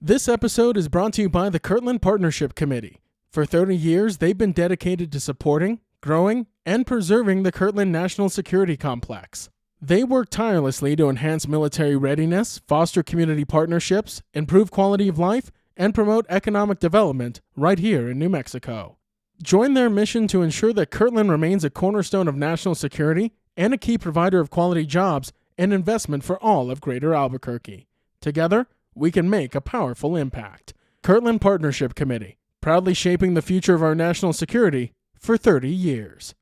This episode is brought to you by the Kirtland Partnership Committee. For 30 years, they've been dedicated to supporting, growing, and preserving the Kirtland National Security Complex. They work tirelessly to enhance military readiness, foster community partnerships, improve quality of life, and promote economic development right here in New Mexico. Join their mission to ensure that Kirtland remains a cornerstone of national security and a key provider of quality jobs and investment for all of Greater Albuquerque. Together, we can make a powerful impact. Kirtland Partnership Committee, proudly shaping the future of our national security for 30 years.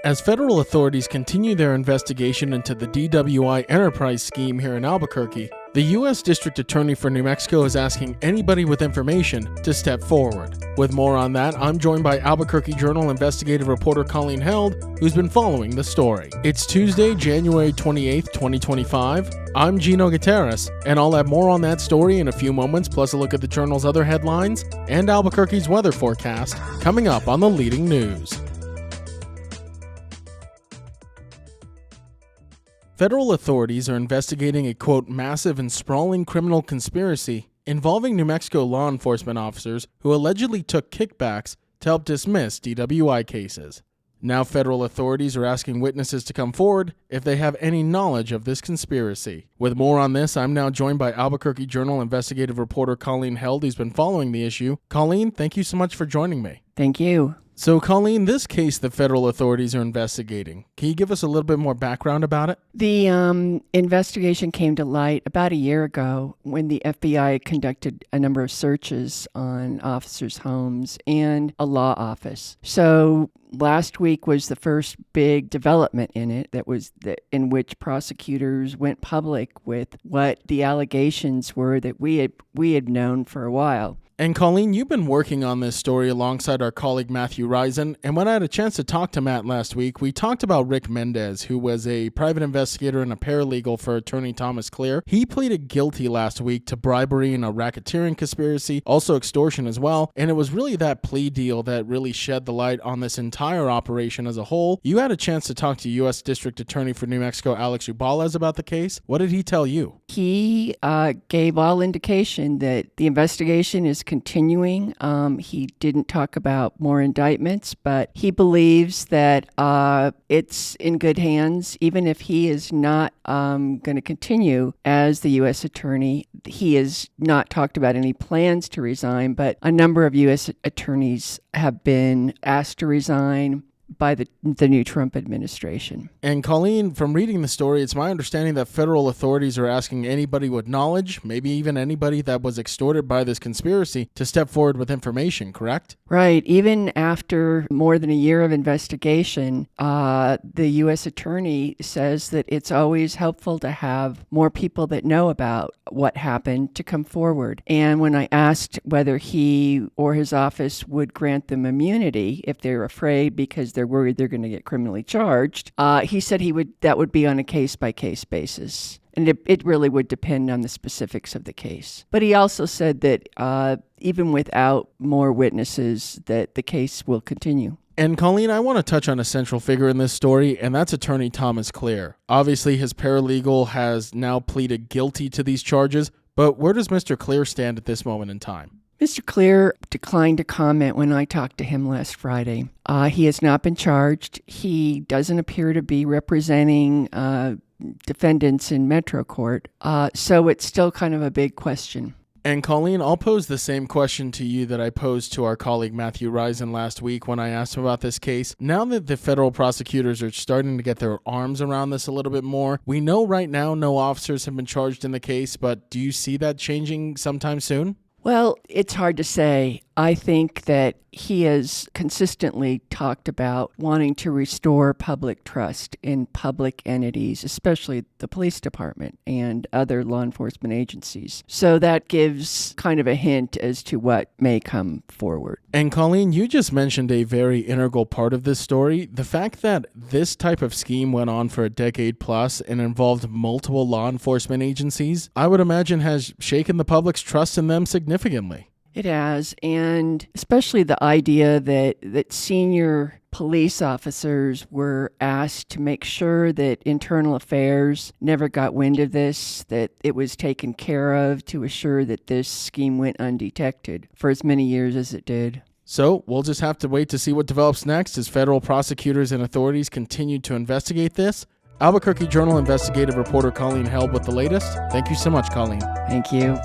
As federal authorities continue their investigation into the DWI enterprise scheme here in Albuquerque, the U.S. District Attorney for New Mexico is asking anybody with information to step forward. With more on that, I'm joined by Albuquerque Journal investigative reporter Colleen Held, who's been following the story. It's Tuesday, January 28th, 2025. I'm Gino Gutierrez, and I'll have more on that story in a few moments, plus a look at the Journal's other headlines and Albuquerque's weather forecast coming up on the Leading News. Federal authorities are investigating a, quote, massive and sprawling criminal conspiracy involving New Mexico law enforcement officers who allegedly took kickbacks to help dismiss DWI cases. Now federal authorities are asking witnesses to come forward if they have any knowledge of this conspiracy. With more on this, I'm now joined by Albuquerque Journal investigative reporter Colleen Held, who's been following the issue. Colleen, thank you so much for joining me. Thank you. So, Colleen, this case the federal authorities are investigating. Can you give us a little bit more background about it? The investigation came to light about a year ago when the FBI conducted a number of searches on officers' homes and a law office. So last week was the first big development in it in which prosecutors went public with what the allegations were that we had known for a while. And Colleen, you've been working on this story alongside our colleague Matthew Risen, and when I had a chance to talk to Matt last week, we talked about Rick Mendez, who was a private investigator and a paralegal for attorney Thomas Clear. He pleaded guilty last week to bribery and a racketeering conspiracy, also extortion as well, and it was really that plea deal that really shed the light on this entire operation as a whole. You had a chance to talk to U.S. District Attorney for New Mexico Alex Ubalez about the case. What did he tell you? He gave all indication that the investigation is continuing. He didn't talk about more indictments, but he believes that it's in good hands. Even if he is not going to continue as the U.S. attorney, he has not talked about any plans to resign, but a number of U.S. attorneys have been asked to resign by the new Trump administration. And Colleen, from reading the story, it's my understanding that federal authorities are asking anybody with knowledge, maybe even anybody that was extorted by this conspiracy, to step forward with information, correct? Right. Even after more than a year of investigation, the U.S. attorney says that it's always helpful to have more people that know about what happened to come forward. And when I asked whether he or his office would grant them immunity if they're afraid because they're worried they're going to get criminally charged, he said that would be on a case-by-case basis. And it really would depend on the specifics of the case. But he also said that even without more witnesses, that the case will continue. And Colleen, I want to touch on a central figure in this story, and that's attorney Thomas Clear. Obviously, his paralegal has now pleaded guilty to these charges, but where does Mr. Clear stand at this moment in time? Mr. Clear declined to comment when I talked to him last Friday. He has not been charged. He doesn't appear to be representing defendants in Metro Court, so it's still kind of a big question. And Colleen, I'll pose the same question to you that I posed to our colleague Matthew Risen last week when I asked him about this case. Now that the federal prosecutors are starting to get their arms around this a little bit more, we know right now no officers have been charged in the case, but do you see that changing sometime soon? Well, it's hard to say. I think that he has consistently talked about wanting to restore public trust in public entities, especially the police department and other law enforcement agencies. So that gives kind of a hint as to what may come forward. And Colleen, you just mentioned a very integral part of this story. The fact that this type of scheme went on for a decade plus and involved multiple law enforcement agencies, I would imagine has shaken the public's trust in them significantly. It has, and especially the idea that senior police officers were asked to make sure that internal affairs never got wind of this, that it was taken care of to assure that this scheme went undetected for as many years as it did. So we'll just have to wait to see what develops next as federal prosecutors and authorities continue to investigate this. Albuquerque Journal investigative reporter Colleen Held with the latest. Thank you so much, Colleen. Thank you.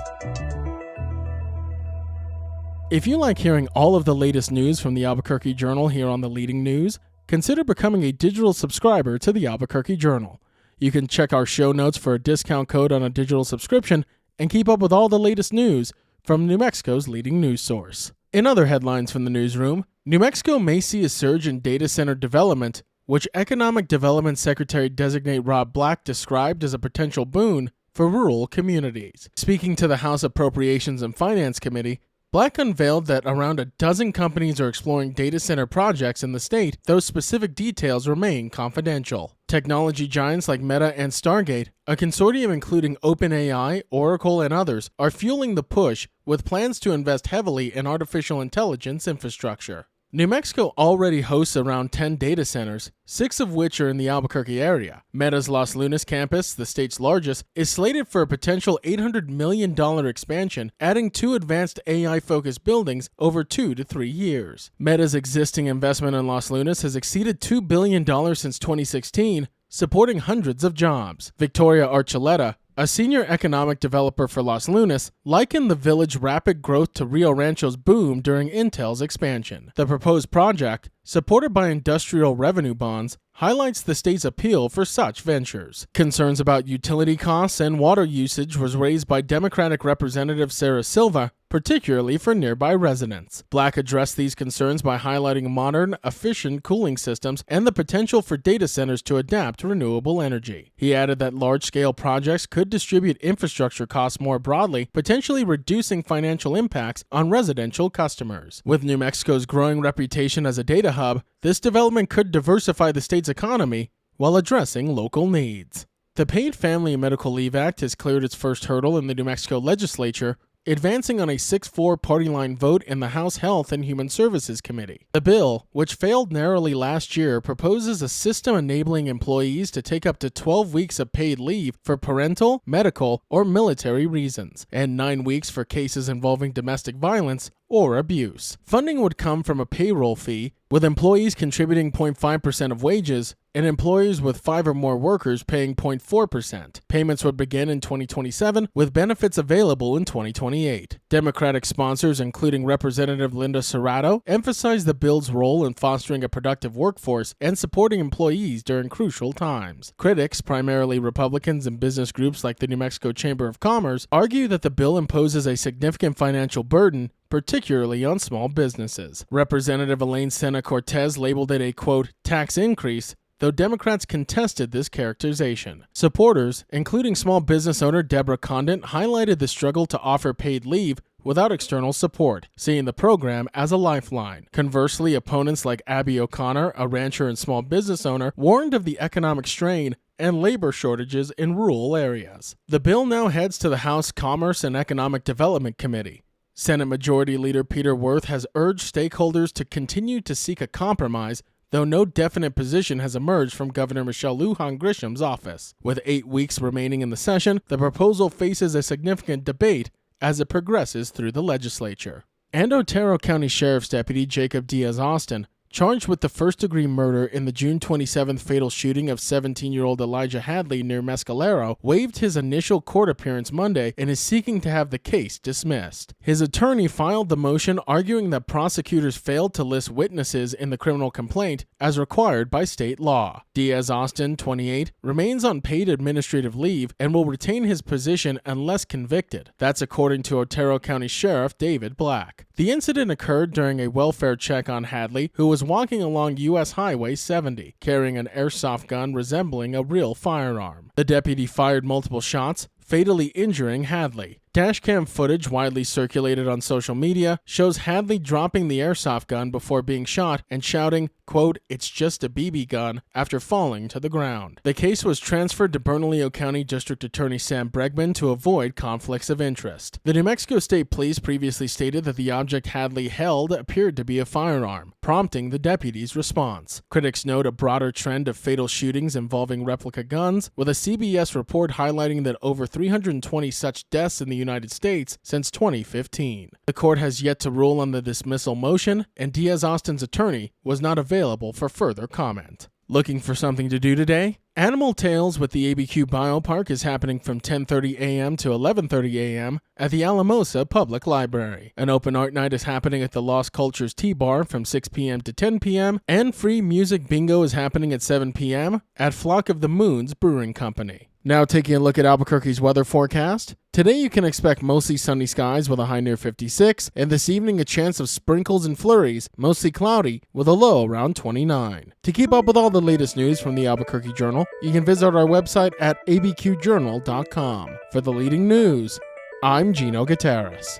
If you like hearing all of the latest news from the Albuquerque Journal here on the Leading News, consider becoming a digital subscriber to the Albuquerque Journal. You can check our show notes for a discount code on a digital subscription and keep up with all the latest news from New Mexico's leading news source. In other headlines from the newsroom, New Mexico may see a surge in data center development, which Economic Development Secretary-designate Rob Black described as a potential boon for rural communities. Speaking to the House Appropriations and Finance Committee, Black unveiled that around a dozen companies are exploring data center projects in the state, though specific details remain confidential. Technology giants like Meta and Stargate, a consortium including OpenAI, Oracle, and others, are fueling the push with plans to invest heavily in artificial intelligence infrastructure. New Mexico already hosts around 10 data centers, 6 of which are in the Albuquerque area. Meta's Los Lunas campus, the state's largest, is slated for a potential $800 million expansion, adding 2 advanced AI-focused buildings over 2 to 3 years. Meta's existing investment in Los Lunas has exceeded $2 billion since 2016, supporting hundreds of jobs. Victoria Archuleta, a senior economic developer for Los Lunas, likened the village's rapid growth to Rio Rancho's boom during Intel's expansion. The proposed project, supported by industrial revenue bonds, highlights the state's appeal for such ventures. Concerns about utility costs and water usage was raised by Democratic Representative Sarah Silva, particularly for nearby residents. Black addressed these concerns by highlighting modern, efficient cooling systems and the potential for data centers to adapt to renewable energy. He added that large-scale projects could distribute infrastructure costs more broadly, potentially reducing financial impacts on residential customers. With New Mexico's growing reputation as a data hub, this development could diversify the state's economy while addressing local needs. The Paid Family and Medical Leave Act has cleared its first hurdle in the New Mexico legislature, advancing on a 6-4 party line vote in the House Health and Human Services Committee. The bill, which failed narrowly last year, proposes a system enabling employees to take up to 12 weeks of paid leave for parental, medical, or military reasons, and 9 weeks for cases involving domestic violence or abuse. Funding would come from a payroll fee, with employees contributing 0.5% of wages and employers with 5 or more workers paying 0.4%. Payments would begin in 2027, with benefits available in 2028. Democratic sponsors, including Representative Linda Serrato, emphasized the bill's role in fostering a productive workforce and supporting employees during crucial times. Critics, primarily Republicans and business groups like the New Mexico Chamber of Commerce, argue that the bill imposes a significant financial burden, particularly on small businesses. Representative Elaine Sena Cortez labeled it a, quote, tax increase, though Democrats contested this characterization. Supporters, including small business owner Deborah Condit, highlighted the struggle to offer paid leave without external support, seeing the program as a lifeline. Conversely, opponents like Abby O'Connor, a rancher and small business owner, warned of the economic strain and labor shortages in rural areas. The bill now heads to the House Commerce and Economic Development Committee. Senate Majority Leader Peter Wirth has urged stakeholders to continue to seek a compromise, though no definite position has emerged from Governor Michelle Lujan Grisham's office. With 8 weeks remaining in the session, the proposal faces a significant debate as it progresses through the legislature. And Otero County Sheriff's Deputy Jacob Diaz-Austin, charged with the first-degree murder in the June 27th fatal shooting of 17-year-old Elijah Hadley near Mescalero, waived his initial court appearance Monday and is seeking to have the case dismissed. His attorney filed the motion arguing that prosecutors failed to list witnesses in the criminal complaint as required by state law. Diaz-Austin, 28, remains on paid administrative leave and will retain his position unless convicted. That's according to Otero County Sheriff David Black. The incident occurred during a welfare check on Hadley, who was walking along U.S. Highway 70, carrying an airsoft gun resembling a real firearm. The deputy fired multiple shots, fatally injuring Hadley. Dashcam footage widely circulated on social media shows Hadley dropping the airsoft gun before being shot and shouting, quote, "It's just a BB gun," after falling to the ground. The case was transferred to Bernalillo County District Attorney Sam Bregman to avoid conflicts of interest. The New Mexico State Police previously stated that the object Hadley held appeared to be a firearm, prompting the deputy's response. Critics note a broader trend of fatal shootings involving replica guns, with a CBS report highlighting that over 320 such deaths in the United States since 2015. The court has yet to rule on the dismissal motion, and Diaz-Austin's attorney was not available for further comment. Looking for something to do today? Animal Tales with the ABQ Biopark is happening from 10:30 a.m. to 11:30 a.m. at the Alamosa Public Library. An open art night is happening at the Lost Cultures Tea Bar from 6 p.m. to 10 p.m. and free music bingo is happening at 7 p.m. at Flock of the Moon's Brewing Company. Now taking a look at Albuquerque's weather forecast. Today you can expect mostly sunny skies with a high near 56, and this evening a chance of sprinkles and flurries, mostly cloudy, with a low around 29. To keep up with all the latest news from the Albuquerque Journal, you can visit our website at abqjournal.com. For the leading news, I'm Gino Gutierrez.